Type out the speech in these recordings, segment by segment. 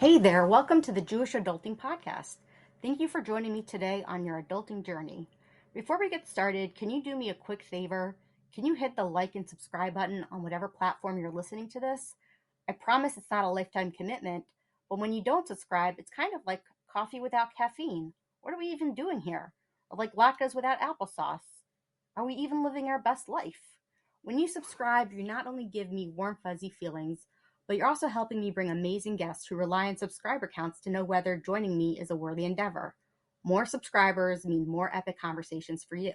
Hey there, welcome to the Jewish Adulting Podcast. Thank you for joining me today on your adulting journey. Before we get started, can you do me a quick favor? Can you hit the like and subscribe button on whatever platform you're listening to this? I promise it's not a lifetime commitment, but when you don't subscribe, it's kind of like coffee without caffeine. What are we even doing here? Or like latkes without applesauce? Are we even living our best life? When you subscribe, you not only give me warm, fuzzy feelings, but you're also helping me bring amazing guests who rely on subscriber counts to know whether joining me is a worthy endeavor. More subscribers mean more epic conversations for you.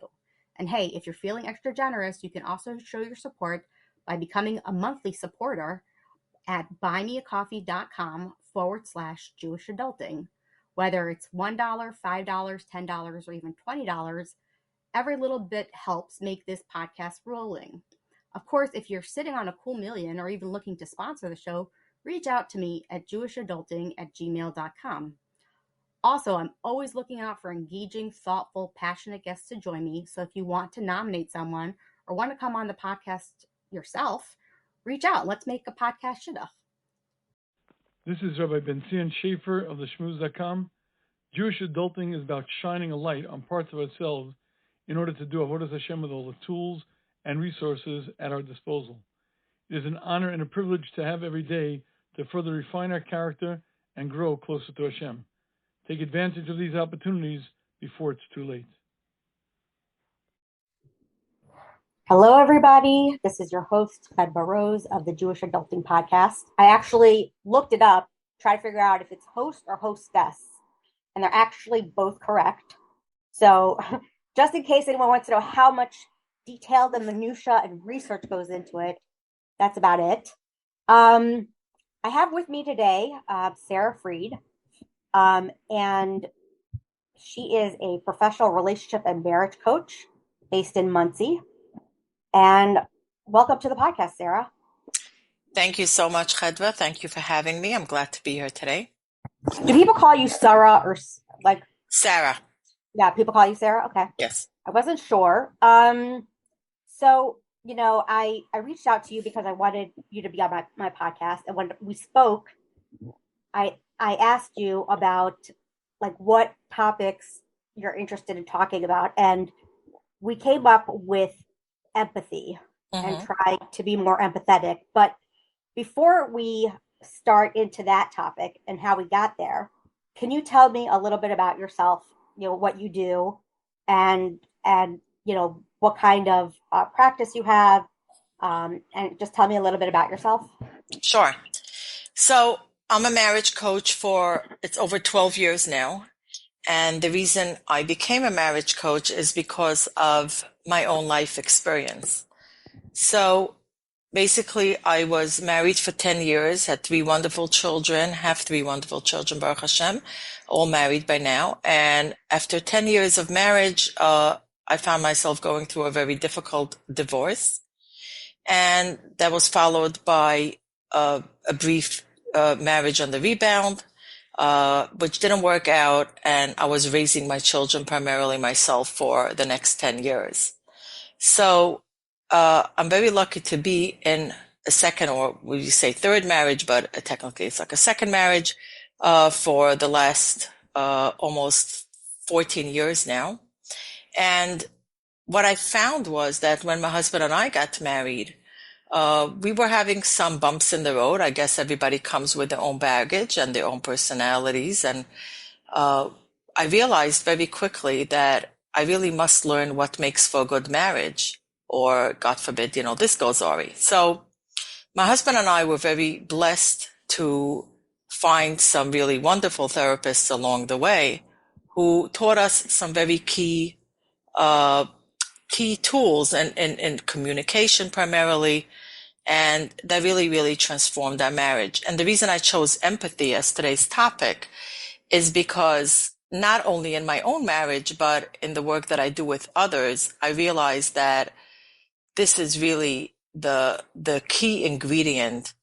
And hey, if you're feeling extra generous, you can also show your support by becoming a monthly supporter at buymeacoffee.com/Jewish adulting. Whether it's $1, $5, $10, or even $20, every little bit helps make this podcast rolling. Of course, if you're sitting on a cool million or even looking to sponsor the show, reach out to me at jewishadulting@gmail.com. Also, I'm always looking out for engaging, thoughtful, passionate guests to join me. So if you want to nominate someone or want to come on the podcast yourself, reach out. Let's make a podcast shidduch. This is Rabbi Ben-Zion Schaefer of the Shmooze.com. Jewish adulting is about shining a light on parts of ourselves in order to do Avodas Hashem with all the tools and resources at our disposal. It is an honor and a privilege to have every day to further refine our character and grow closer to Hashem. Take advantage of these opportunities before it's too late. Hello, everybody. This is your host, Chedva Rose of the Jewish Adulting Podcast. I actually looked it up, try to figure out if it's host or hostess, and they're actually both correct. So just in case anyone wants to know how much detail and minutia and research goes into it, that's about it. I have with me today Sara Fried, and she is a professional relationship and marriage coach based in Muncie. And welcome to the podcast, Sara. Thank you so much, Chedva. Thank you for having me. I'm glad to be here today. Do people call you Sara or like Sara? Yeah, people call you Sara? Okay. Yes. I wasn't sure. So, I reached out to you because I wanted you to be on my podcast. And when we spoke, I asked you about like what topics you're interested in talking about. And we came up with empathy and try to be more empathetic. But before we start into that topic and how we got there, can you tell me a little bit about yourself, what you do and what kind of practice you have, and just tell me a little bit about yourself? Sure. So I'm a marriage coach it's over 12 years now. And the reason I became a marriage coach is because of my own life experience. So basically, I was married for 10 years, had three wonderful children, have three wonderful children, Baruch Hashem, all married by now. And after 10 years of marriage, I found myself going through a very difficult divorce. And that was followed by a brief marriage on the rebound, which didn't work out, and I was raising my children primarily myself for the next 10 years. So I'm very lucky to be in a second, or would you say third marriage, but technically it's like a second marriage for the last almost 14 years now. And what I found was that when my husband and I got married, we were having some bumps in the road. I guess everybody comes with their own baggage and their own personalities. And I realized very quickly that I really must learn what makes for a good marriage, or God forbid, this goes awry. So my husband and I were very blessed to find some really wonderful therapists along the way who taught us some very key tools in communication primarily, and that really, really transformed our marriage. And the reason I chose empathy as today's topic is because not only in my own marriage, but in the work that I do with others, I realized that this is really the key ingredient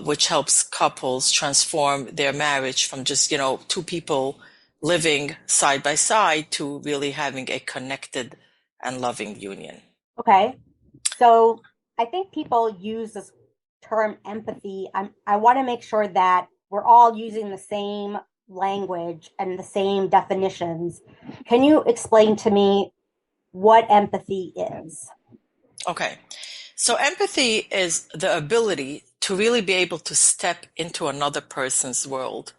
which helps couples transform their marriage from just, two people living side by side to really having a connected and loving union. Okay. So I think people use this term empathy. I want to make sure that we're all using the same language and the same definitions. Can you explain to me what empathy is? Okay. So empathy is the ability to really be able to step into another person's world.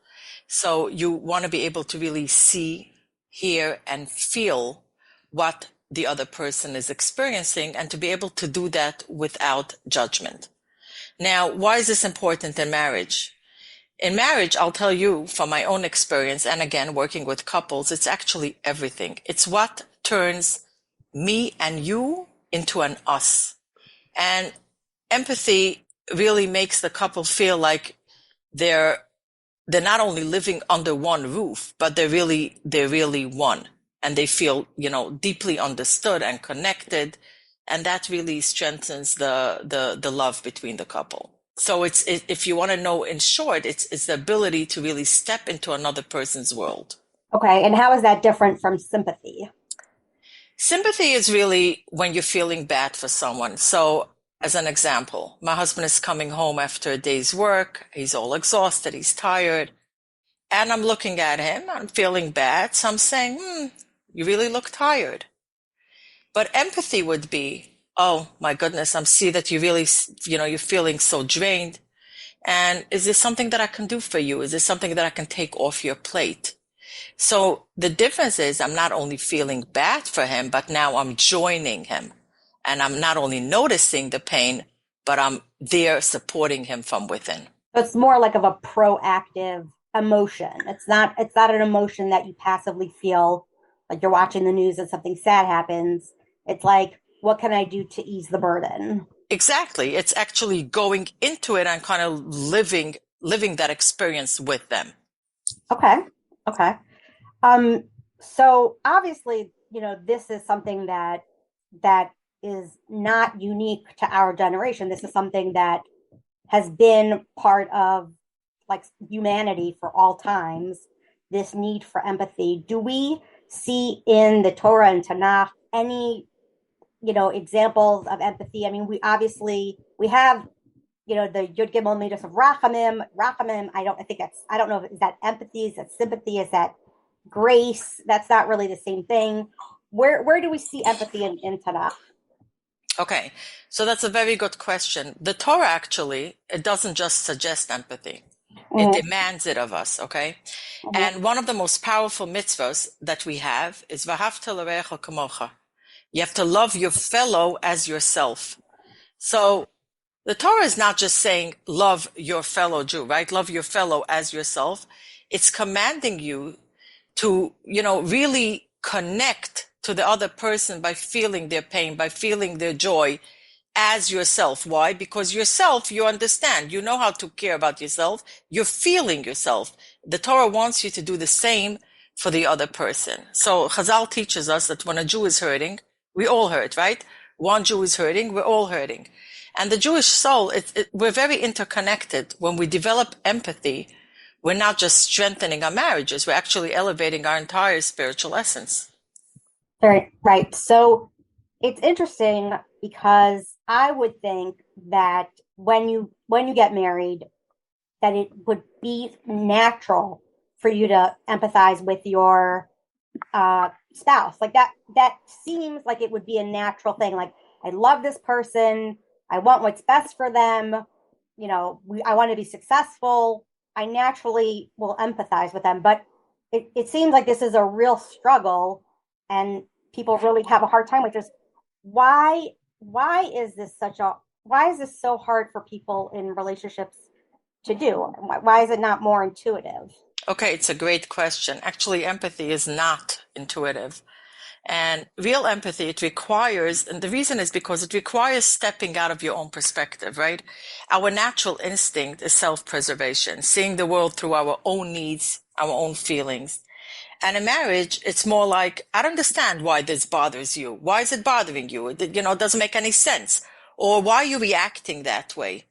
So you want to be able to really see, hear, and feel what the other person is experiencing, and to be able to do that without judgment. Now, why is this important in marriage? In marriage, I'll tell you from my own experience, and again, working with couples, it's actually everything. It's what turns me and you into an us. And empathy really makes the couple feel like they're not only living under one roof, but they're really one. And they feel, deeply understood and connected. And that really strengthens the love between the couple. So if you want to know in short, it's the ability to really step into another person's world. Okay, and how is that different from sympathy? Sympathy is really when you're feeling bad for someone. So as an example, my husband is coming home after a day's work. He's all exhausted. He's tired. And I'm looking at him. I'm feeling bad. So I'm saying, you really look tired. But empathy would be, oh my goodness, I see that you really, you're feeling so drained. And is there something that I can do for you? Is there something that I can take off your plate? So the difference is I'm not only feeling bad for him, but now I'm joining him. And I'm not only noticing the pain, but I'm there supporting him from within. So it's more like of a proactive emotion. It's not an emotion that you passively feel like you're watching the news and something sad happens. It's like, what can I do to ease the burden? Exactly. It's actually going into it and kind of living that experience with them. Okay. So obviously, this is something that is not unique to our generation. This is something that has been part of like humanity for all times, this need for empathy. Do we see in the Torah and Tanakh any, examples of empathy? I mean, we have, the Yud Gimel Midas of Rachamim. I don't know if is that empathy, is that sympathy, is that grace? That's not really the same thing. Where do we see empathy in Tanakh? Okay, so that's a very good question. The Torah actually, it doesn't just suggest empathy. It demands it of us, okay? And one of the most powerful mitzvahs that we have is V'ahavta l'reacha kamocha. You have to love your fellow as yourself. So the Torah is not just saying love your fellow Jew, right? Love your fellow as yourself. It's commanding you to, really connect to the other person by feeling their pain, by feeling their joy as yourself. Why? Because yourself, you understand, you know how to care about yourself. You're feeling yourself. The Torah wants you to do the same for the other person. So Chazal teaches us that when a Jew is hurting, we all hurt, right? One Jew is hurting, we're all hurting. And the Jewish soul, we're very interconnected. When we develop empathy, we're not just strengthening our marriages, we're actually elevating our entire spiritual essence. Right. So it's interesting because I would think that when you get married, that it would be natural for you to empathize with your spouse. Like that seems like it would be a natural thing. Like, I love this person. I want what's best for them. I want to be successful. I naturally will empathize with them. But it seems like this is a real struggle, and people really have a hard time with this. Why is this so hard for people in relationships to do? Why is it not more intuitive? Okay, it's a great question. Actually, empathy is not intuitive. And real empathy, it requires, and the reason is because it requires stepping out of your own perspective, right? Our natural instinct is self-preservation, seeing the world through our own needs, our own feelings. And in marriage, it's more like, I don't understand why this bothers you. Why is it bothering you? It doesn't make any sense. Or why are you reacting that way?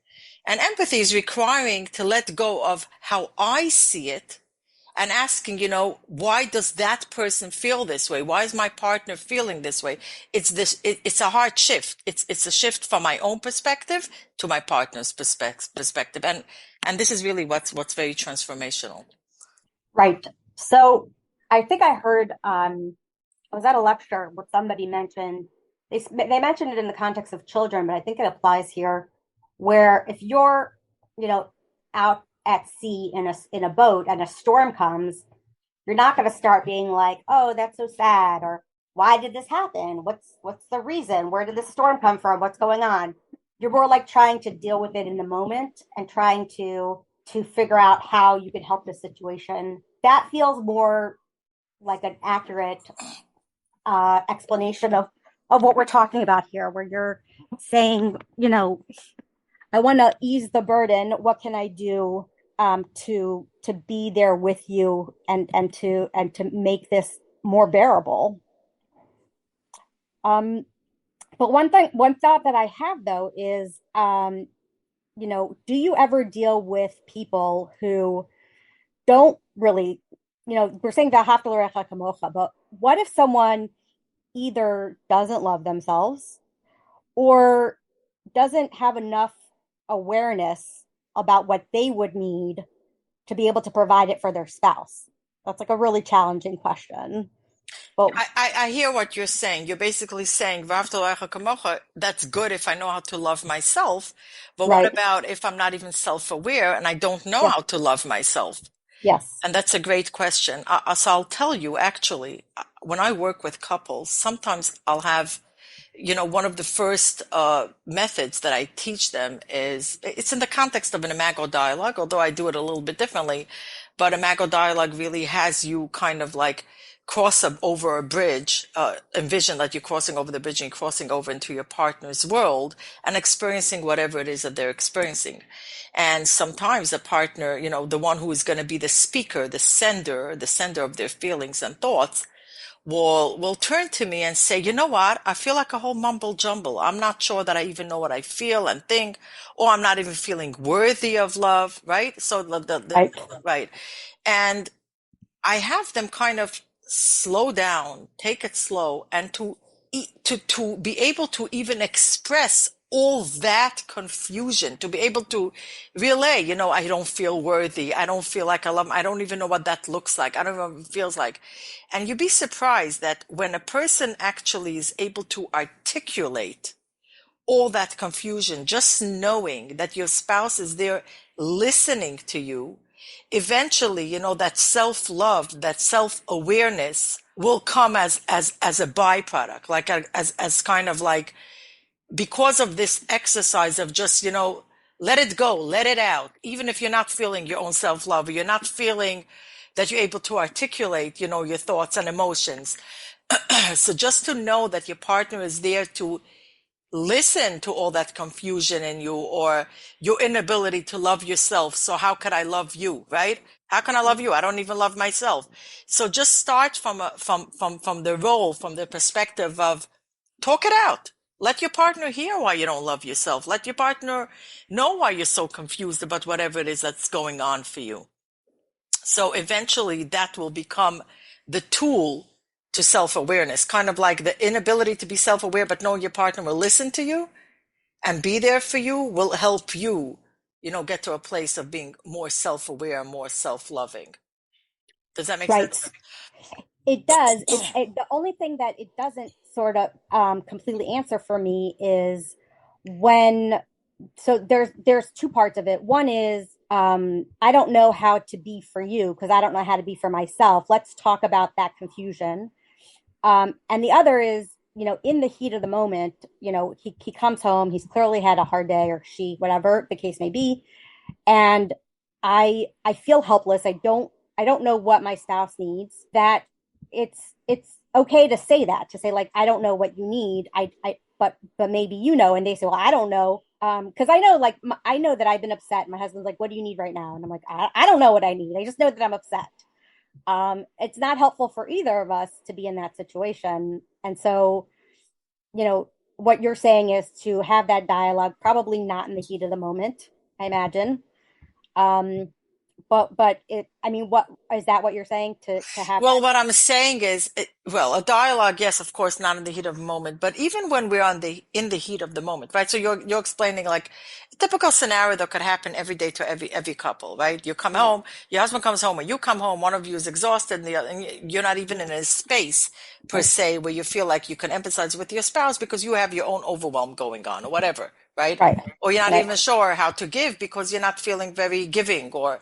And empathy is requiring to let go of how I see it and asking, why does that person feel this way? Why is my partner feeling this way? It's a hard shift. It's a shift from my own perspective to my partner's perspective. And And this is really what's very transformational. Right. So I think I heard, I was at a lecture where somebody mentioned, they mentioned it in the context of children, but I think it applies here, where if you're, you know, out at sea in a boat and a storm comes, you're not going to start being like, oh, that's so sad, or why did this happen? What's the reason? Where did this storm come from? What's going on? You're more like trying to deal with it in the moment and trying to figure out how you could help the situation. That feels more like an accurate explanation of what we're talking about here, where you're saying, I want to ease the burden. What can I do to be there with you and to make this more bearable? But one thought that I have though is, do you ever deal with people who don't really, we're saying v'ahavta l'recha kamocha, but what if someone either doesn't love themselves or doesn't have enough awareness about what they would need to be able to provide it for their spouse? That's like a really challenging question. But I hear what you're saying. You're basically saying, "V'ahavta l'recha kamocha," that's good if I know how to love myself. But what right. about if I'm not even self-aware and I don't know Yeah. how to love myself? Yes. And that's a great question. So I'll tell you, actually, when I work with couples, sometimes I'll have, one of the first methods that I teach them is, it's in the context of an imago dialogue, although I do it a little bit differently. But imago dialogue really has you kind of like over a bridge, envision that you're crossing over the bridge and crossing over into your partner's world and experiencing whatever it is that they're experiencing. And sometimes a partner, the one who is going to be the speaker, the sender of their feelings and thoughts, will turn to me and say, you know what? I feel like a whole mumble jumble. I'm not sure that I even know what I feel and think, or I'm not even feeling worthy of love, right? So Right. right. And I have them kind of slow down, take it slow, and to be able to even express all that confusion, to be able to relay, I don't feel worthy, I don't feel like I love, I don't even know what that looks like, I don't know what it feels like. And you'd be surprised that when a person actually is able to articulate all that confusion, just knowing that your spouse is there listening to you, eventually, that self-love, that self-awareness will come as a byproduct, like as kind of like, because of this exercise of just, let it go, let it out. Even if you're not feeling your own self-love, or you're not feeling that you're able to articulate, your thoughts and emotions. So just to know that your partner is there to listen to all that confusion in you, or your inability to love yourself. So how could I love you, right? How can I love you? I don't even love myself. So just start from the role, from the perspective of, talk it out. Let your partner hear why you don't love yourself. Let your partner know why you're so confused about whatever it is that's going on for you. So eventually that will become the tool to self-awareness, kind of like the inability to be self-aware, but know your partner will listen to you and be there for you will help you, get to a place of being more self-aware, more self-loving. Does that make Right. sense? It does. The only thing that it doesn't sort of completely answer for me is when. So there's two parts of it. One is I don't know how to be for you because I don't know how to be for myself. Let's talk about that confusion. And the other is, in the heat of the moment, he comes home. He's clearly had a hard day, or she, whatever the case may be, and I feel helpless. I don't know what my spouse needs. That it's okay to say that, to say like, I don't know what you need. But maybe and they say, well, I don't know. Because I know, like, I know that I've been upset. My husband's like, what do you need right now? And I'm like, I don't know what I need. I just know that I'm upset. It's not helpful for either of us to be in that situation. And so, what you're saying is to have that dialogue, probably not in the heat of the moment, I imagine. Um, but it, I mean, what is that what you're saying to have Well, that? what I'm saying is, well, a dialogue, yes, of course, not in the heat of the moment, but even when we're in the heat of the moment, right? So you're explaining like a typical scenario that could happen every day to every couple, right? You come Mhm. home, your husband comes home, or you come home, one of you is exhausted, and the other, and you're not even in a space per Right, se where you feel like you can empathize with your spouse because you have your own overwhelm going on, or whatever, right? right, Or you're not right, even sure how to give because you're not feeling very giving, or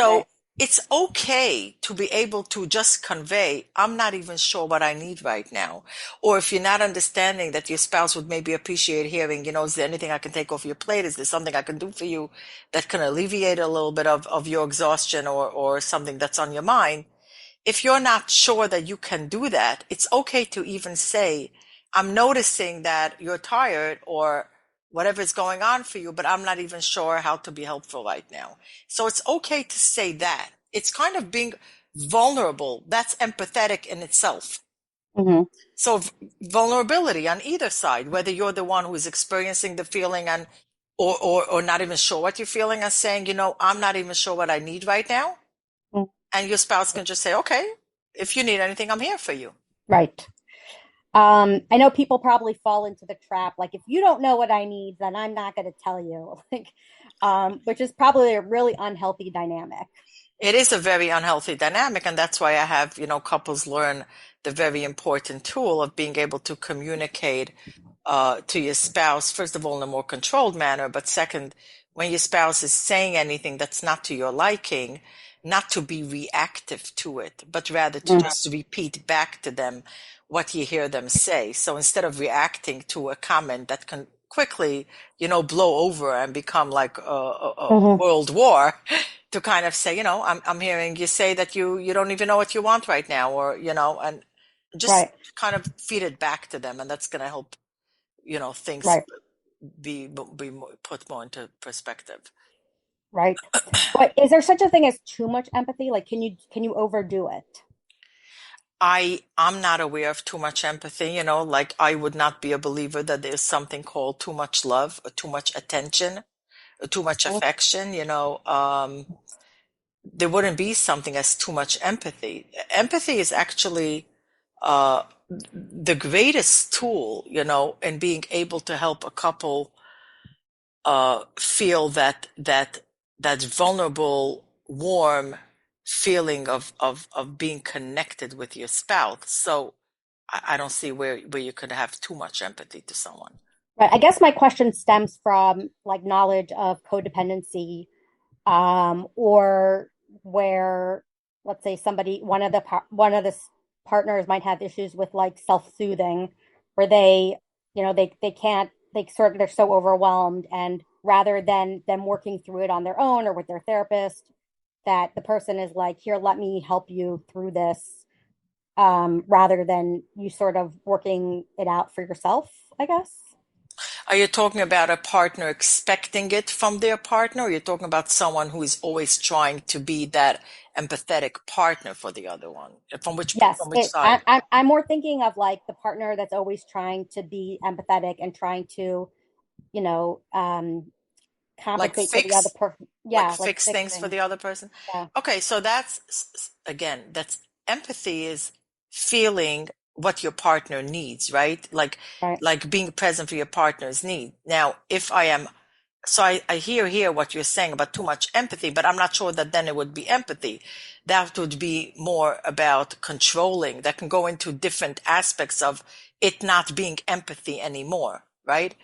right. so it's okay to be able to just convey, I'm not even sure what I need right now. Or if you're not understanding that your spouse would maybe appreciate hearing, is there anything I can take off your plate? Is there something I can do for you that can alleviate a little bit of your exhaustion or something that's on your mind? If you're not sure that you can do that, it's okay to even say, I'm noticing that you're tired or whatever is going on for you, but I'm not even sure how to be helpful right now. So it's okay to say that. It's kind of being vulnerable. That's empathetic in itself. Hmm. So vulnerability on either side, whether you're the one who is experiencing the feeling and or not even sure what you're feeling and saying, I'm not even sure what I need right now. And your spouse can just say, okay, if you need anything, I'm here for you. Right. I know people probably fall into the trap, like if you don't know what I need, then I'm not going to tell you, like, which is probably a really unhealthy dynamic. It is a very unhealthy dynamic, and that's why I have, couples learn the very important tool of being able to communicate to your spouse, first of all, in a more controlled manner, but second, when your spouse is saying anything that's not to your liking, not to be reactive to it, but rather to Mm. just repeat back to them what you hear them say. So instead of reacting to a comment that can quickly, blow over and become like a Hmm. world war, to kind of say, I'm hearing you say that you don't even know what you want right now, or, and just Right, kind of feed it back to them. And that's going to help, things right, be put more into perspective. right. But is there such a thing as too much empathy? Like, can you overdo it? I'm not aware of too much empathy, like I would not be a believer that there's something called too much love or too much attention or too much Mhm. affection, there wouldn't be something as too much empathy. Empathy is actually uh, the greatest tool, in being able to help a couple feel that vulnerable, warm feeling of being connected with your spouse. So I don't see where you could have too much empathy to someone. Right. I guess my question stems from like knowledge of codependency, or where, let's say somebody, one of the partners might have issues with like self-soothing, where they can't, they're so overwhelmed, and rather than them working through it on their own or with their therapist, that the person is like, here, let me help you through this, rather than you sort of working it out for yourself, I guess. Are you talking about a partner expecting it from their partner, or you're talking about someone who is always trying to be that empathetic partner for the other one? Yes, From which I, side? I'm more thinking of like the partner that's always trying to be empathetic and trying to, you know, Like compensate for the other fix person. like Yeah, like fix things for fixing. the other person? Yeah, Okay, so that's again, that's empathy is feeling what your partner needs, right? right. Like being present for your partner's need. Now, if I am so I hear here what you're saying about too much empathy, but I'm not sure that then it would be empathy. That would be more about controlling. That can go into different aspects of it not being empathy anymore, right?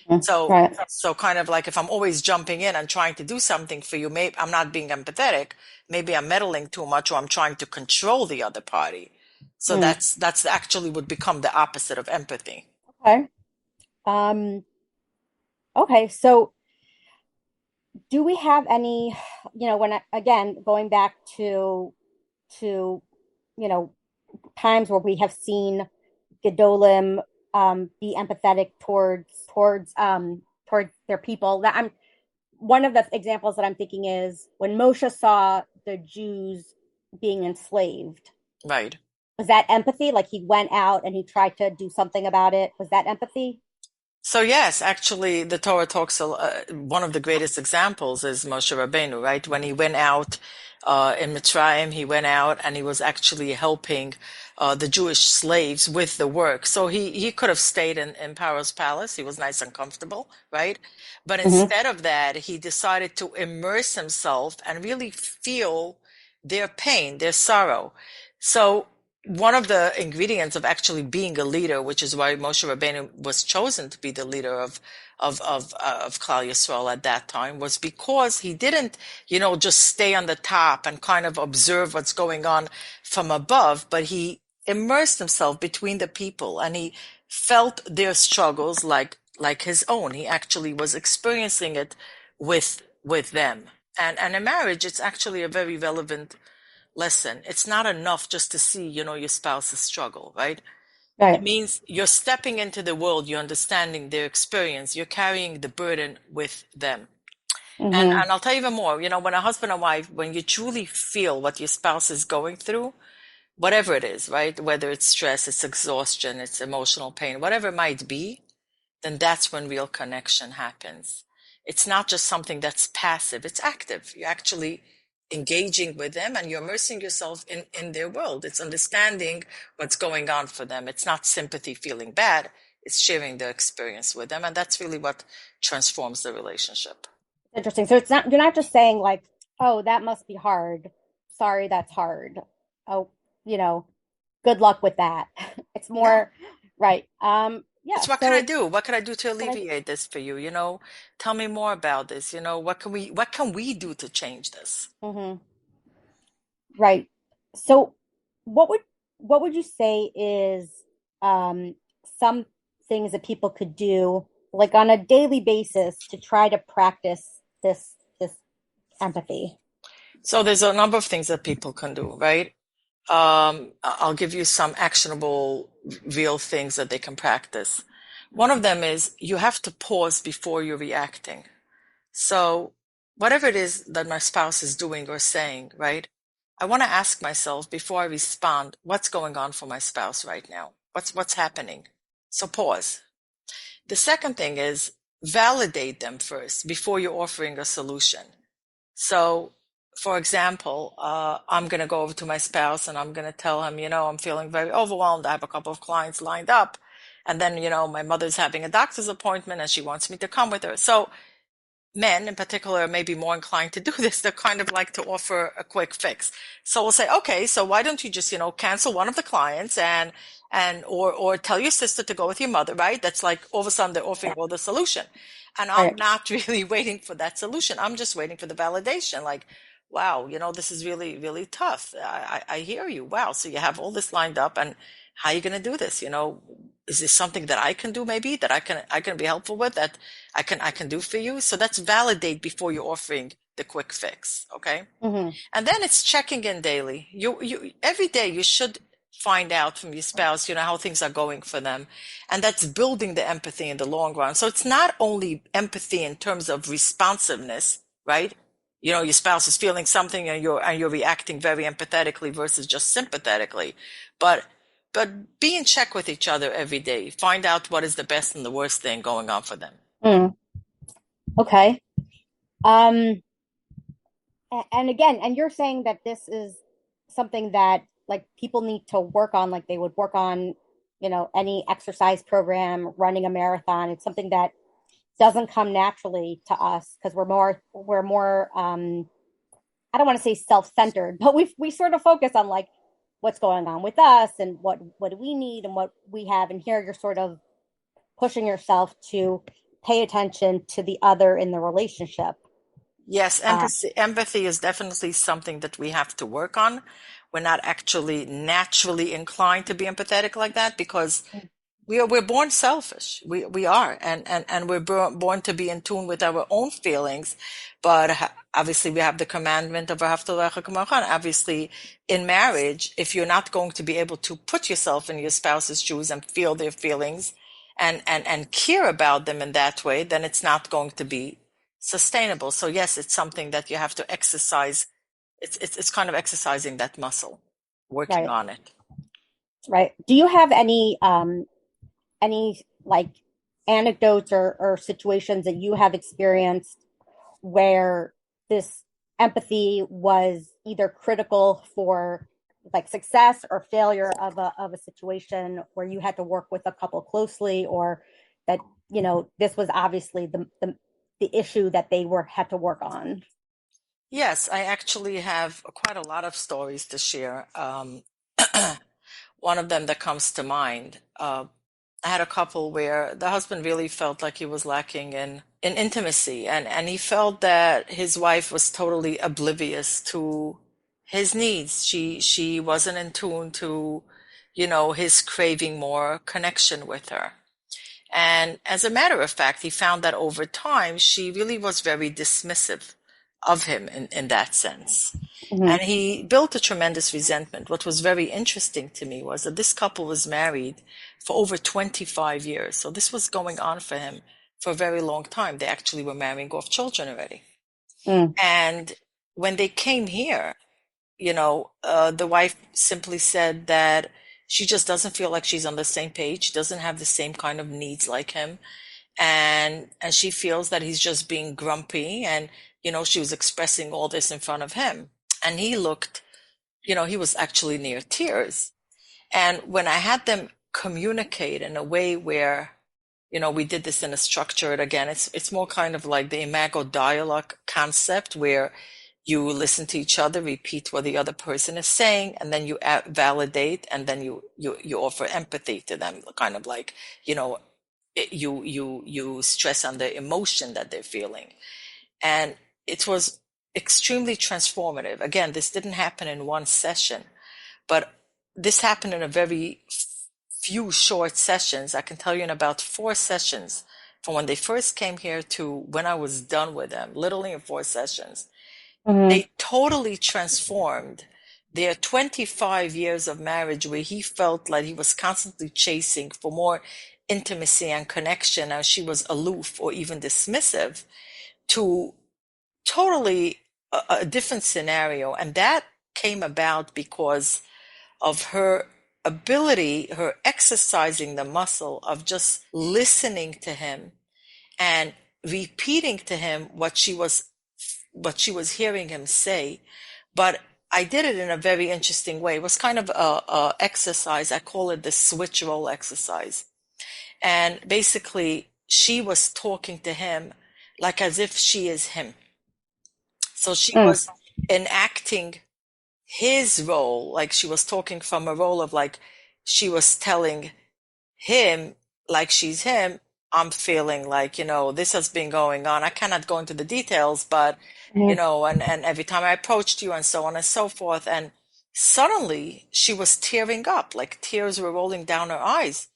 Mhm. Right. So kind of like if I'm always jumping in and trying to do something for you, maybe I'm not being empathetic. Maybe I'm meddling too much, or I'm trying to control the other party. So Mm. that's actually would become the opposite of empathy. Okay. Um, okay. So do we have any, again, going back to, you know, times where we have seen Gedolim, be empathetic towards their people. That I'm One of the examples that I'm thinking is when Moshe saw the Jews being enslaved. Right. Was that empathy? Like he went out and he tried to do something about it. Was that empathy? So yes, actually, the Torah talks. One of the greatest examples is Moshe Rabbeinu, right? When he went out in Mitzrayim, he went out and he was actually helping the Jewish slaves with the work. So he could have stayed in Pharaoh's palace. He was nice and comfortable, right? But Hmm. instead of that, he decided to immerse himself and really feel their pain, their sorrow. So one of the ingredients of actually being a leader, which is why Moshe Rabbeinu was chosen to be the leader of Klal Yisrael at that time, was because he didn't, just stay on the top and kind of observe what's going on from above, but he immersed himself between the people and he felt their struggles like his own. He actually was experiencing it with them. And in marriage, it's actually a very relevant lesson. It's not enough just to see, your spouse's struggle, right? It Right. means you're stepping into the world, you're understanding their experience, you're carrying the burden with them. And Hmm. and I'll tell you even more, when a husband and wife, when you truly feel what your spouse is going through, whatever it is, right? Whether it's stress, it's exhaustion, it's emotional pain, whatever it might be, then that's when real connection happens. It's not just something that's passive, it's active. You're actually engaging with them and you're immersing yourself in their world. It's understanding what's going on for them. It's not sympathy, feeling bad. It's sharing their experience with them. And that's really what transforms the relationship. Interesting. So it's not, you're not just saying like, oh, that must be hard. Sorry, that's hard. Oh, you know, good luck with that. It's No. more right. Yeah, It's what can so I it's do? What can I do to what I alleviate this for you? Tell me more about this. What can we do to change this? hmm right. So what would what would you say is um some things that people could do like on a daily basis to try to practice this empathy? So there's a number of things that people can do, right? I'll give you some actionable, real things that they can practice. One of them is you have to pause before you're reacting. So, whatever it is that my spouse is doing or saying, right? I want to ask myself before I respond, what's going on for my spouse right now? What's happening? So pause. The second thing is validate them first before you're offering a solution. So, for example, I'm going to go over to my spouse and I'm going to tell him, I'm feeling very overwhelmed. I have a couple of clients lined up. And then, my mother's having a doctor's appointment and she wants me to come with her. So men in particular may be more inclined to do this. They kind of like to offer a quick fix. So we'll say, okay, so why don't you just, cancel one of the clients or tell your sister to go with your mother, right? That's like all of a sudden they're offering all the solution. And I'm Right. not really waiting for that solution. I'm just waiting for the validation. Like, wow, this is really, really tough. I hear you. Wow. So you have all this lined up and how are you going to do this? Is this something that I can do maybe that I can be helpful with that I can do for you? So that's validate before you're offering the quick fix. Okay. Hmm. And then it's checking in daily. You every day you should find out from your spouse, how things are going for them. And that's building the empathy in the long run. So it's not only empathy in terms of responsiveness, right? Your spouse is feeling something and you're reacting very empathetically versus just sympathetically. But but be in check with each other every day. Find out what is the best and the worst thing going on for them. Mm, okay. Um, and again, and you're saying that this is something that like people need to work on, like they would work on, any exercise program, running a marathon. It's something that doesn't come naturally to us because we're more I don't want to say self-centered, but we sort of focus on like what's going on with us and what do we need and what we have. And here you're sort of pushing yourself to pay attention to the other in the relationship. Yes, Uh, empathy is definitely something that we have to work on. We're not actually naturally inclined to be empathetic like that because we're born selfish. We are, and we're born to be in tune with our own feelings. But obviously, we have the commandment of "Ahavta l'reacha kamocha." Obviously, in marriage, if you're not going to be able to put yourself in your spouse's shoes and feel their feelings and care about them in that way, then it's not going to be sustainable. So yes, it's something that you have to exercise. It's kind of exercising that muscle, working right, on it. right. Do you have any like anecdotes or situations that you have experienced where this empathy was either critical for like success or failure of a situation where you had to work with a couple closely, or that this was obviously the issue that they were had to work on. Yes, I actually have quite a lot of stories to share. One of them that comes to mind, I had a couple where the husband really felt like he was lacking in intimacy, and he felt that his wife was totally oblivious to his needs. She wasn't in tune to, his craving more connection with her. And as a matter of fact, he found that over time, she really was very dismissive of him in that sense. Mm-hmm. And he built a tremendous resentment. What was very interesting to me was that this couple was married for over 25 years. So this was going on for him for a very long time. They actually were marrying off children already. Mm. And when they came here, the wife simply said that she just doesn't feel like she's on the same page, doesn't have the same kind of needs like him, and she feels that he's just being grumpy, and she was expressing all this in front of him, and he looked, he was actually near tears. And when I had them communicate in a way where we did this in a structured, again, it's more kind of like the imago dialogue concept, where you listen to each other, repeat what the other person is saying, and then you validate, and then you offer empathy to them, kind of like, you know you stress on the emotion that they're feeling. And it was extremely transformative. Again, this didn't happen in one session, but this happened in a very few short sessions. I can tell you in about 4 sessions, from when they first came here to when I was done with them, literally in 4 sessions, Mm-hmm. they totally transformed their 25 years of marriage, where he felt like he was constantly chasing for more intimacy and connection, and she was aloof or even dismissive, to totally a different scenario. And that came about because of her ability, her exercising the muscle of just listening to him and repeating to him what she was hearing him say. But I did it in a very interesting way. It was kind of a exercise. I call it the switch role exercise. And basically, she was talking to him like as if she is him. So she Mm. was enacting his role, like she was talking from a role of like she was telling him, like she's him. I'm feeling like, this has been going on. I cannot go into the details, but, Mm. and every time I approached you and so on and so forth. And suddenly she was tearing up, like tears were rolling down her eyes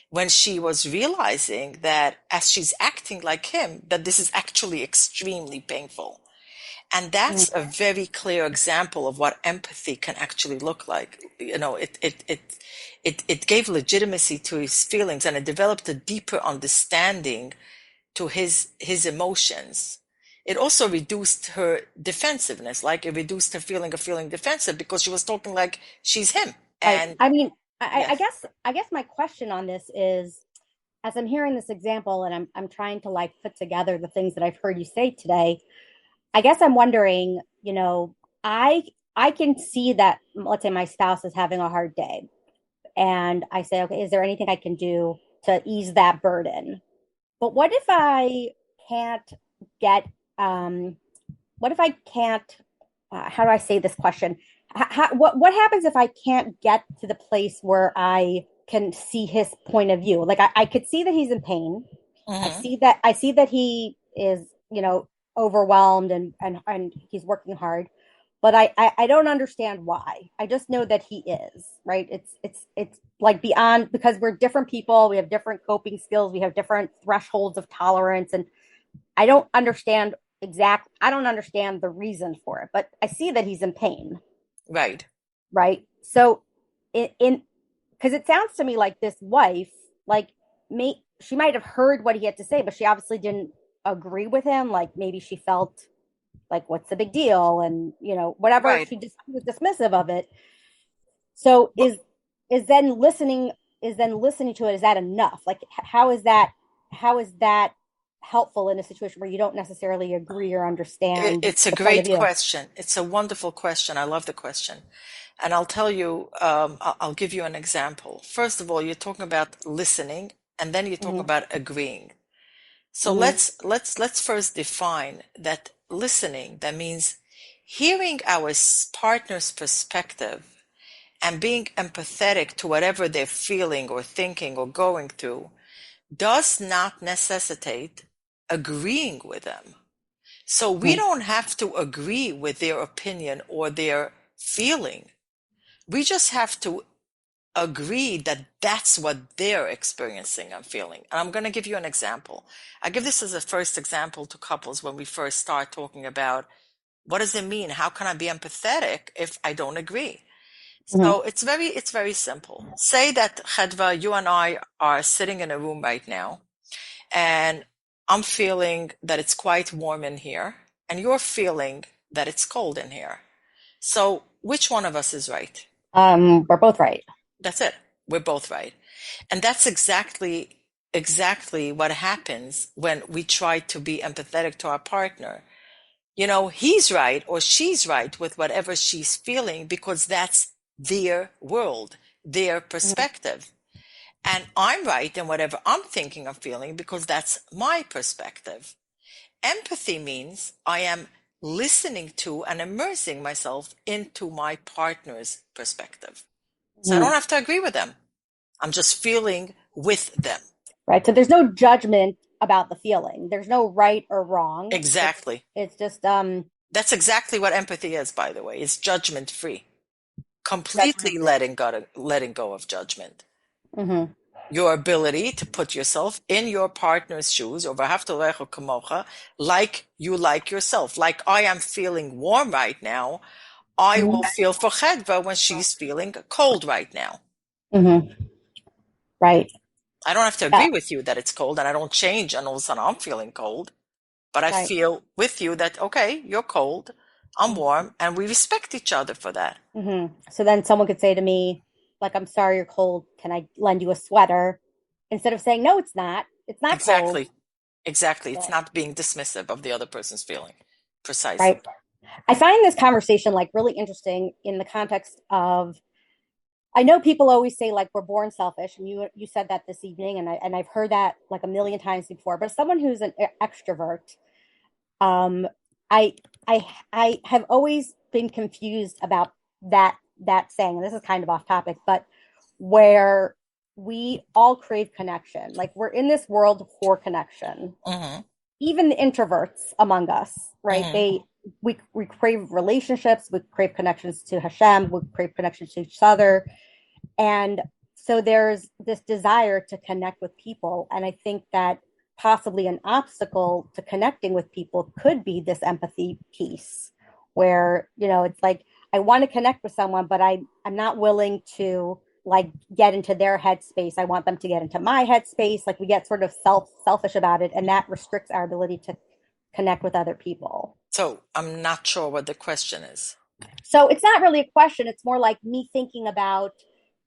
when she was realizing that as she's acting like him, that this is actually extremely painful. And Mm. that's a very clear example of what empathy can actually look like. It gave legitimacy to his feelings, and it developed a deeper understanding to his emotions. It also reduced her defensiveness, like it reduced her feeling of feeling defensive, because she was talking like she's him. Right. And I mean, I yes. guess my question on this is, as I'm hearing this example and I'm trying to like put together the things that I've heard you say today, I guess I'm wondering, I I can see that, let's say my spouse is having a hard day, and I say, okay, is there anything I can do to ease that burden? But what if I can't get what if I can't how do I say this question? What happens if I can't get to the place where I can see his point of view? Like I could see that he's in pain. Hmm. I see that he is, overwhelmed and he's working hard. But I don't understand why. I just know that he is, right? It's like beyond, because we're different people, we have different coping skills, we have different thresholds of tolerance, and I don't understand the reason for it, but I see that he's in pain, Right. right? So in because it sounds to me like this wife, like, she might have heard what he had to say, but she obviously didn't agree with him. Like maybe she felt like, what's the big deal? And whatever, Right. she just was dismissive of it. So Well, is then listening to it, is that enough? Like how is that that helpful in a situation where you don't necessarily agree or understand It's a the point of great view? question. It's a wonderful question. I love the question. And I'll tell you, I'll give you an example. First of all, you're talking about listening, and then you talk Mm-hmm. about agreeing. So Mm-hmm. let's first define that listening. That means hearing our partner's perspective and being empathetic to whatever they're feeling or thinking or going through does not necessitate agreeing with them. So we don't have to agree with their opinion or their feeling. We just have to agree that that's what they're experiencing and feeling. And I'm going to give you an example. I give this as a first example to couples when we first start talking about what does it mean? How can I be empathetic if I don't agree? Mm-hmm. So it's very simple. Say that Khadva, you and I are sitting in a room right now, and I'm feeling that it's quite warm in here, and you're feeling that it's cold in here. So which one of us is right? We're both right. That's it. We're both right. And that's exactly what happens when we try to be empathetic to our partner. You know, he's right or she's right with whatever she's feeling because that's their world, their Mm-hmm. perspective. And I'm right in whatever I'm thinking of feeling because that's my perspective. Empathy means I am listening to and immersing myself into my partner's perspective. So I Mm-hmm. don't have to agree with them. I'm just feeling with them. Right. So there's no judgment about the feeling. There's no right or wrong. Exactly. It's just That's exactly what empathy is, by the way. It's judgment free. judgment Completely free. letting go of judgment. Mm-hmm. Your ability to put yourself in your partner's shoes, or v'ahavta kamocha, like you like yourself. Like I am feeling warm right now, I Mm-hmm. will feel for Chedva when she's feeling cold right now. Mm-hmm. Right. I don't have to Yeah. agree with you that it's cold, and I don't change, and all of a sudden I'm feeling cold. But I Right. feel with you that, okay, you're cold, I'm warm, and we respect each other for that. Mm-hmm. So then someone could say to me, like, I'm sorry you're cold. Can I lend you a sweater? Instead of saying, no, it's not. It's not cold. Exactly. Exactly. It's Yeah. not being dismissive of the other person's feeling. Precisely. Right. I find this conversation like really interesting in the context of I know people always say like we're born selfish, and you said that this evening, and I've heard that like a million times before. But as someone who's an extrovert, um, I I have always been confused about that saying. And this is kind of off topic, but where we all crave connection, like we're in this world for connection. Mm-hmm. Even the introverts among us, right? Mm-hmm. We crave relationships, we crave connections to Hashem, we crave connections to each other, and so there's this desire to connect with people. And I think that possibly an obstacle to connecting with people could be this empathy piece where, it's like, I want to connect with someone, but I'm not willing to like get into their headspace. I want them to get into my headspace. Like we get sort of selfish about it. And that restricts our ability to connect with other people. So I'm not sure what the question is. So it's not really a question. It's more like me thinking about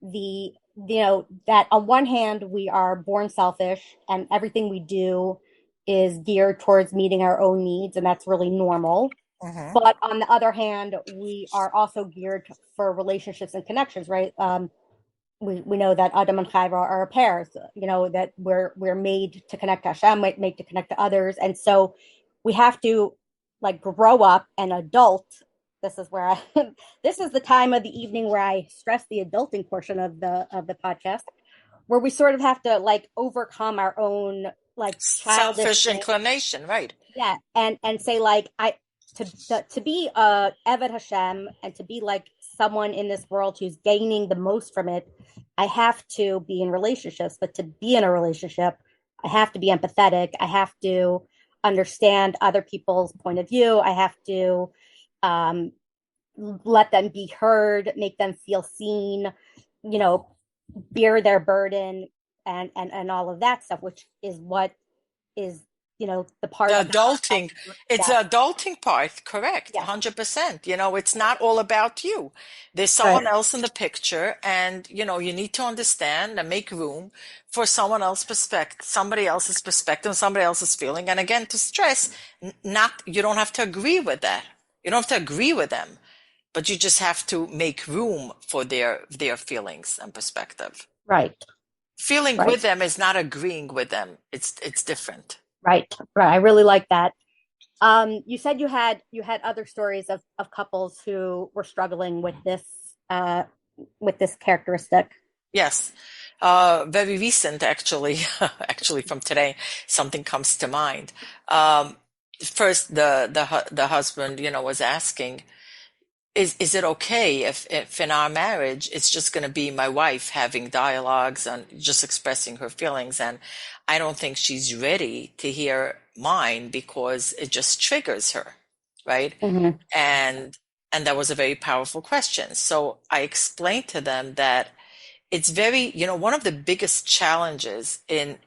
that on one hand, we are born selfish and everything we do is geared towards meeting our own needs. And that's really normal. Mm-hmm. But on the other hand, we are also geared for relationships and connections, right? We know that Adam and Chava are pairs, that we're made to connect to Hashem, made to connect to others. And so we have to like grow up and adult. This is where this is the time of the evening where I stress the adulting portion of the podcast, where we sort of have to like overcome our own like childish Selfish thing. inclination, right? Yeah, and say like to be Eved Hashem and to be like someone in this world who's gaining the most from it, I have to be in relationships. But to be in a relationship, I have to be empathetic. I have to understand other people's point of view. I have to um, let them be heard, make them feel seen, you know, bear their burden and all of that stuff, which is what is the part The of the house. adulting, it's Yeah. the adulting part, correct, Yes. 100%. It's not all about you. There's someone Right. else in the picture, and you need to understand and make room for somebody else's perspective, somebody else's feeling. And again, to stress, not you don't have to agree with that. You don't have to agree with them, but you just have to make room for their feelings and perspective. Right. Feeling Right. with them is not agreeing with them. It's different. Right. Right. I really like that. You said you had other stories of couples who were struggling with this characteristic. Yes. Very recent, actually, actually from today, something comes to mind. Um, First, the husband, was asking, is it okay if in our marriage it's just going to be my wife having dialogues and just expressing her feelings, and I don't think she's ready to hear mine because it just triggers her, right? Mm-hmm. And and that was a very powerful question. So I explained to them that it's very, one of the biggest challenges in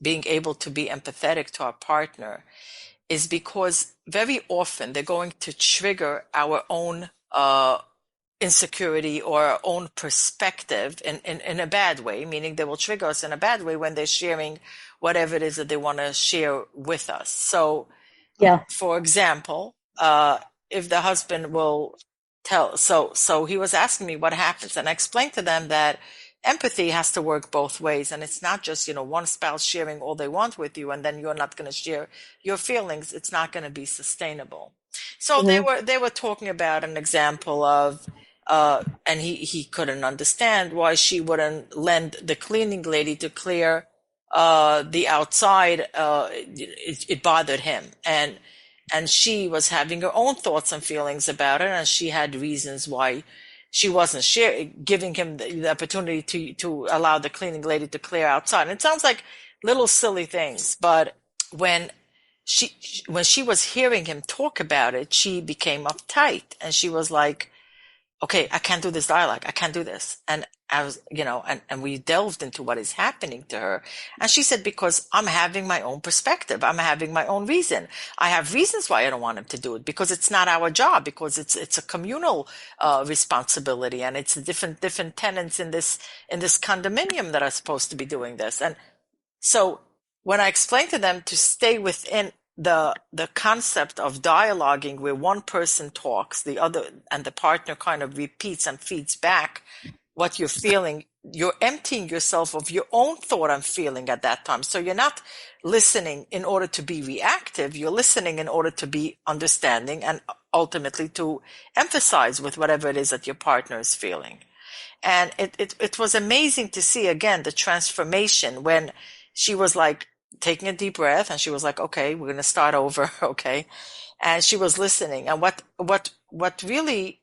being able to be empathetic to our partner is because very often they're going to trigger our own insecurity or our own perspective in a bad way, meaning they will trigger us in a bad way when they're sharing whatever it is that they want to share with us. So Yeah. for example, if the husband will so he was asking me what happens, and I explained to them that empathy has to work both ways, and it's not just, one spouse sharing all they want with you, and then you're not going to share your feelings. It's not going to be sustainable. So they Mm-hmm. were talking about an example of, and he couldn't understand why she wouldn't lend the cleaning lady to clear the outside. It bothered him, and she was having her own thoughts and feelings about it, and she had reasons why she wasn't giving him the opportunity to allow the cleaning lady to clear outside. And it sounds like little silly things, but when she when she was hearing him talk about it, she became uptight, and she was like, okay, I can't do this dialogue. I can't do this. And I was, and we delved into what is happening to her. And she said, because I'm having my own perspective. I'm having my own reason. I have reasons why I don't want him to do it, because it's not our job, because it's a communal responsibility, and it's different tenants in this condominium that are supposed to be doing this. And so when I explained to them to stay within the concept of dialoguing, where one person talks, the other and the partner kind of repeats and feeds back what you're feeling, you're emptying yourself of your own thought and feeling at that time. So you're not listening in order to be reactive, you're listening in order to be understanding, and ultimately to emphasize with whatever it is that your partner is feeling. And it was amazing to see again the transformation when she was like taking a deep breath, and she was like, okay, we're going to start over. Okay. And she was listening. And what really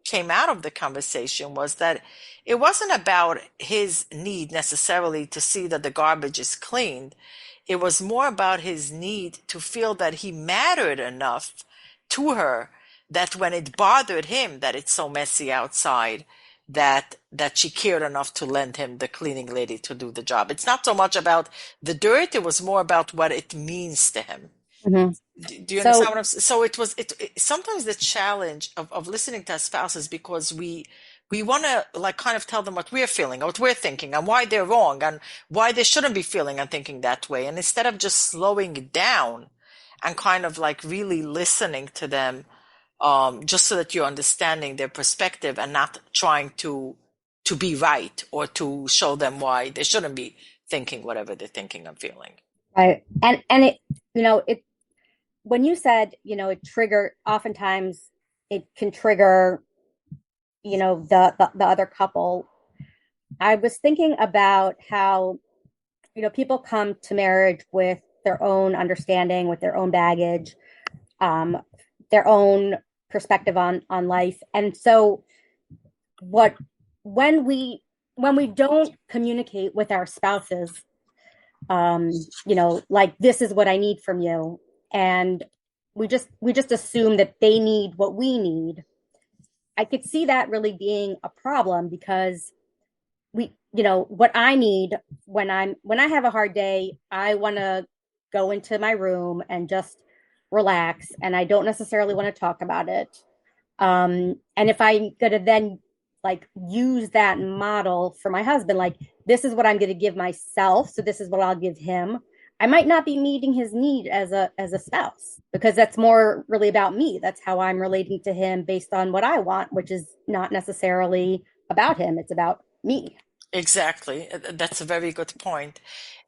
came out of the conversation was that it wasn't about his need necessarily to see that the garbage is cleaned. It was more about his need to feel that he mattered enough to her, that when it bothered him that it's so messy outside, that she cared enough to lend him the cleaning lady to do the job. It's not so much about the dirt, it was more about what it means to him. Mm-hmm. Do you understand So what I'm saying? So sometimes the challenge of listening to our spouses, because we want to like kind of tell them what we're feeling, or what we're thinking, and why they're wrong, and why they shouldn't be feeling and thinking that way. And instead of just slowing it down and kind of like really listening to them, just so that you're understanding their perspective and not trying to be right or to show them why they shouldn't be thinking whatever they're thinking and feeling. right. And it when you said, it trigger oftentimes it can trigger, the other couple. I was thinking about how, people come to marriage with their own understanding, with their own baggage, um, their own perspective on life. And so what when we don't communicate with our spouses, like, this is what I need from you, and we just assume that they need what we need. I could see that really being a problem, because what I need when I have a hard day, I want to go into my room and just relax, and I don't necessarily want to talk about it. And if I'm gonna then like use that model for my husband, like this is what I'm gonna give myself, so this is what I'll give him. I might not be meeting his need as a spouse because that's more really about me. That's how I'm relating to him based on what I want, which is not necessarily about him. It's about me. Exactly. That's a very good point.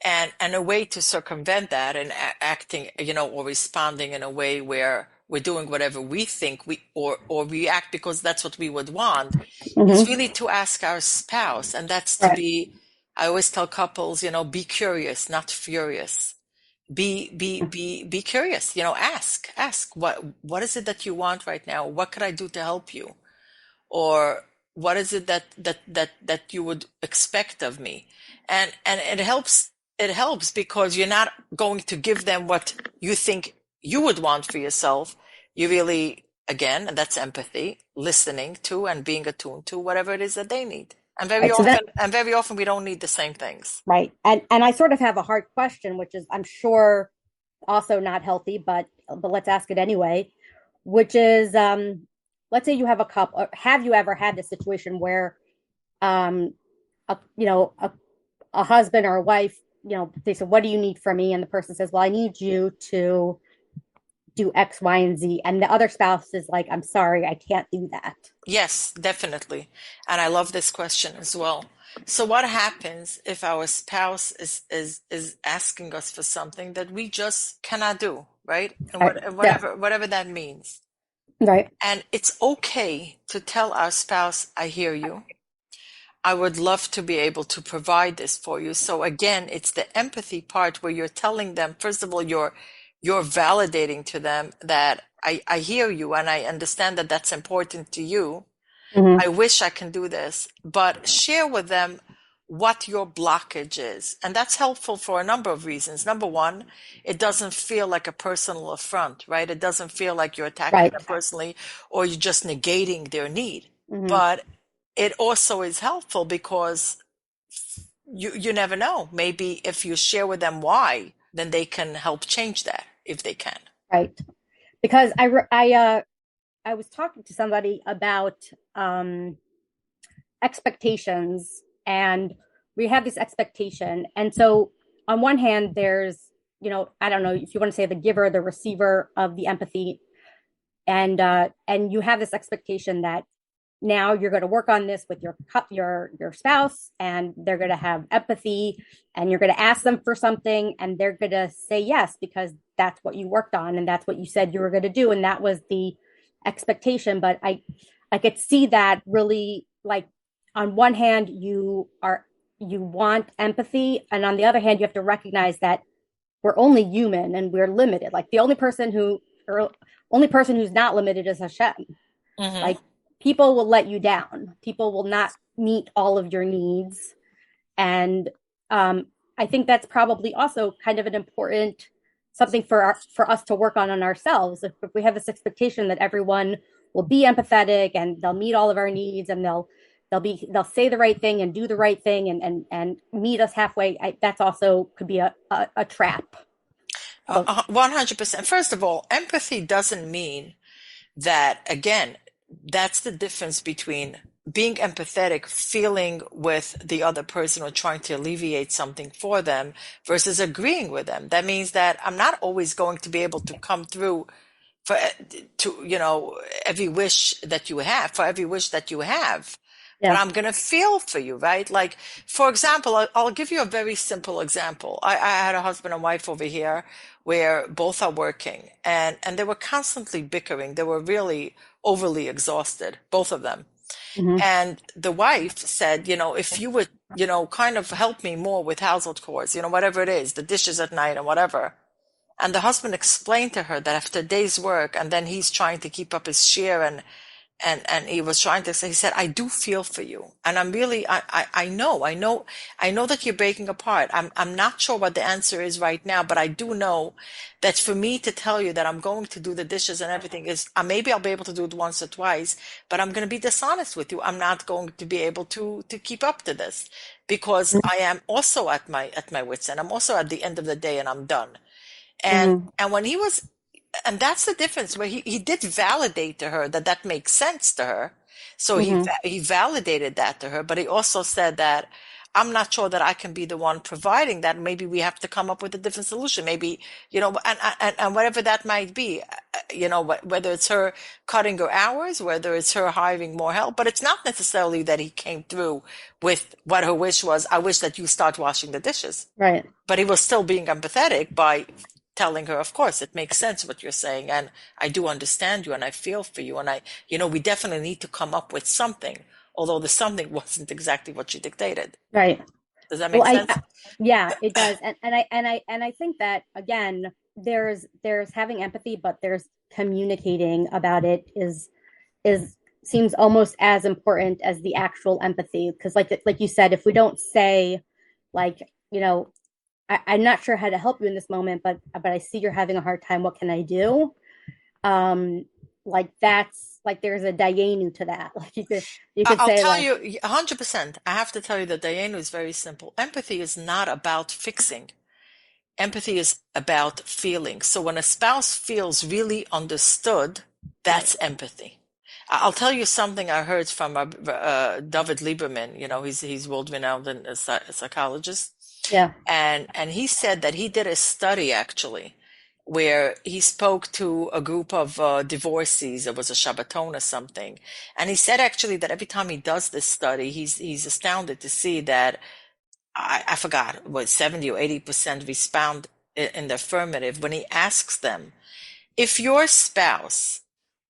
And a way to circumvent that and acting, or responding in a way where we're doing whatever we think or react because that's what we would want is Mm-hmm. really to ask our spouse. And that's to Right. be, I always tell couples, be curious, not furious. Be curious, ask what is it that you want right now? What could I do to help you? Or what is it that you would expect of me? And it helps because you're not going to give them what you think you would want for yourself. You really, again, and that's empathy, listening to and being attuned to whatever it is that they need. And very Right. So often that and very often we don't need the same things. right. And I sort of have a hard question, which is I'm sure also not healthy, but let's ask it anyway, which is let's say you have a couple. Have you ever had this situation where um a, you know a husband or a wife, they said, what do you need from me? And the person says, well, I need you to do X, Y, and Z. And the other spouse is like, I'm sorry, I can't do that. Yes, definitely. And I love this question as well. So what happens if our spouse is asking us for something that we just cannot do, right? And Right. Yeah. whatever that means. Right. And it's okay to tell our spouse, I hear you. I would love to be able to provide this for you. So again, it's the empathy part where you're telling them, first of all, you're validating to them that I hear you and I understand that that's important to you. Mm-hmm. I wish I can do this, but share with them what your blockage is. And that's helpful for a number of reasons. Number one, it doesn't feel like a personal affront, right? It doesn't feel like you're attacking Right. them personally or you're just negating their need. Mm-hmm. But it also is helpful because you never know. Maybe if you share with them why, then they can help change that if they can. Right. Because I was talking to somebody about um, expectations, and we have this expectation. And so, on one hand, there's, I don't know if you want to say the giver, the receiver of the empathy, and you have this expectation that now you're going to work on this with your spouse, and they're going to have empathy, and you're going to ask them for something, and they're going to say yes because that's what you worked on and that's what you said you were going to do, and that was the expectation. But I could see that really, like, on one hand you want empathy, and on the other hand you have to recognize that we're only human and we're limited. Like the only person who's not limited is Hashem. Mm-hmm. Like people will let you down. People will not meet all of your needs. And I think that's probably also kind of an important something for us to work on ourselves. If we have this expectation that everyone will be empathetic and they'll meet all of our needs and they'll say the right thing and do the right thing and meet us halfway, that's also could be a trap. So 100%. First of all, empathy doesn't mean that, again, that's the difference between being empathetic, feeling with the other person or trying to alleviate something for them versus agreeing with them. That means that I'm not always going to be able to come through for every wish that you have, for every wish that you have. But yeah. I'm going to feel for you, right? Like, for example, I'll give you a very simple example. I had a husband and wife over here where both are working and they were constantly bickering. They were really overly exhausted, both of them. Mm-hmm. And the wife said, if you would, kind of help me more with household chores, whatever it is, the dishes at night and whatever. And the husband explained to her that after a day's work, and then he's trying to keep up his share and he was trying to say, he said, I do feel for you. And I'm really, I know that you're breaking apart. I'm not sure what the answer is right now, but I do know that for me to tell you that I'm going to do the dishes and everything is, maybe I'll be able to do it once or twice, but I'm going to be dishonest with you. I'm not going to be able to keep up to this because I am also at my wits end. I'm also at the end of the day and I'm done. And when he was, and that's the difference where he did validate to her that that makes sense to her. So he validated that to her, but he also said that I'm not sure that I can be the one providing that. Maybe we have to come up with a different solution. Maybe, and whatever that might be, whether it's her cutting her hours, whether it's her hiring more help, but it's not necessarily that he came through with what her wish was. I wish that you start washing the dishes. Right. But he was still being empathetic by telling her, of course, it makes sense what you're saying. And I do understand you and I feel for you. And we definitely need to come up with something, although the something wasn't exactly what she dictated. Right. Does that make sense? Yeah, it does. And I think that, again, there's having empathy, but there's communicating about it is seems almost as important as the actual empathy. Because like you said, if we don't say, like, I'm not sure how to help you in this moment, but I see you're having a hard time. What can I do? Like that's like there's a dayenu to that. Like you could I'll say, tell like, you 100%. I have to tell you that Dayenu is very simple. Empathy is not about fixing. Empathy is about feeling. So when a spouse feels really understood, that's empathy. I'll tell you something I heard from David Lieberman. He's world-renowned a psychologist. yeah, And he said that he did a study actually where he spoke to a group of divorcees. It was a Shabbaton or something. And he said actually that every time he does this study, he's astounded to see that I forgot what 70 or 80% respond in the affirmative when he asks them, if your spouse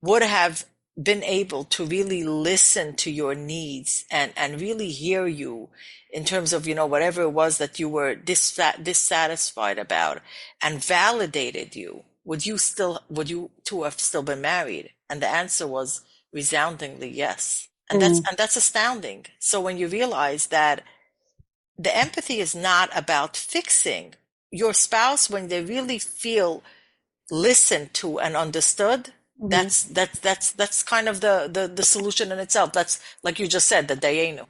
would have been able to really listen to your needs and really hear you in terms of, whatever it was that you were dissatisfied about and validated you, would you two have still been married? And the answer was resoundingly yes. And that's astounding. So when you realize that the empathy is not about fixing your spouse, when they really feel listened to and understood, that's kind of the solution in itself. That's like you just said, the dayenu.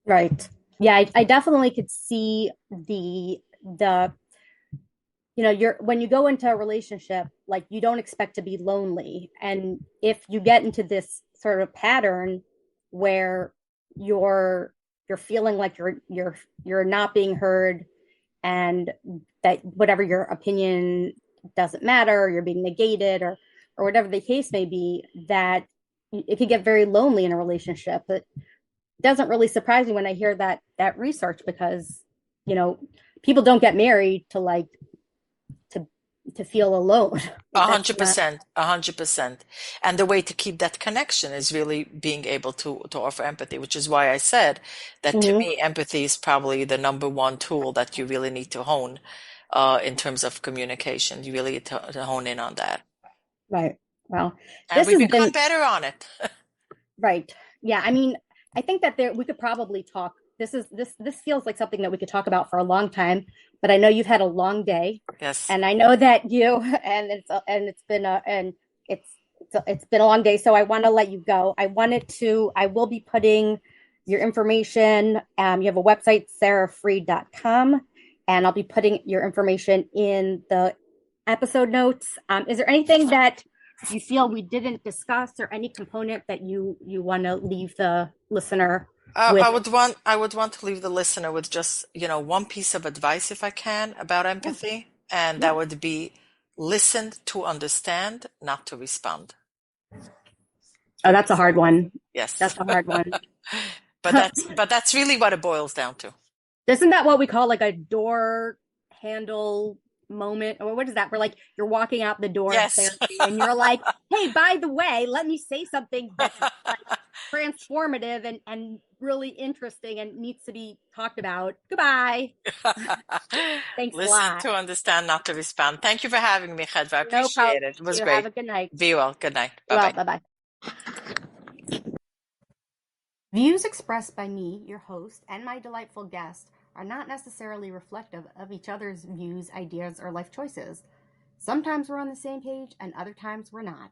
right. Yeah, I definitely could see the you're when you go into a relationship, like you don't expect to be lonely, and if you get into this sort of pattern where you're feeling like you're not being heard, and that whatever your opinion doesn't matter, or you're being negated, or whatever the case may be, that it could get very lonely in a relationship. It doesn't really surprise me when I hear that research, because people don't get married to like to feel alone. Like, 100%, 100%. And the way to keep that connection is really being able to offer empathy, which is why I said that to me, empathy is probably the number one tool that you really need to hone in terms of communication. You really need to hone in on that. right. Well, And this we has become been better on it. right. Yeah, I mean, I think that we could probably talk. This feels like something that we could talk about for a long time, but I know you've had a long day, Yes. and I know that you it's been it's been a long day, so I want to let you go. I will be putting your information. You have a website, sarafreed.com, and I'll be putting your information in the episode notes. Is there anything that you feel we didn't discuss, or any component that you want to leave the listener with? I would want to leave the listener with just, one piece of advice if I can about Yeah, empathy, and yeah. that would be listen to understand, not to respond. Oh, Very that's a hard simple. one. Yes. That's a hard one. But that's really what it boils down to. Isn't that what we call like a door handle moment? Or what is that? Where like you're walking out the door of Yes. therapy and you're like, hey, by the way, let me say something that's like transformative and really interesting and needs to be talked about. Goodbye. Thanks a Listen lot. to understand, not to respond. Thank you for having me, Khadra. I No problem. appreciate it. It was You have great. a good night. Be well. Good night. Well, Bye-bye. bye bye. Views expressed by me, your host, and my delightful guest are not necessarily reflective of each other's views, ideas, or life choices. Sometimes we're on the same page, and other times we're not.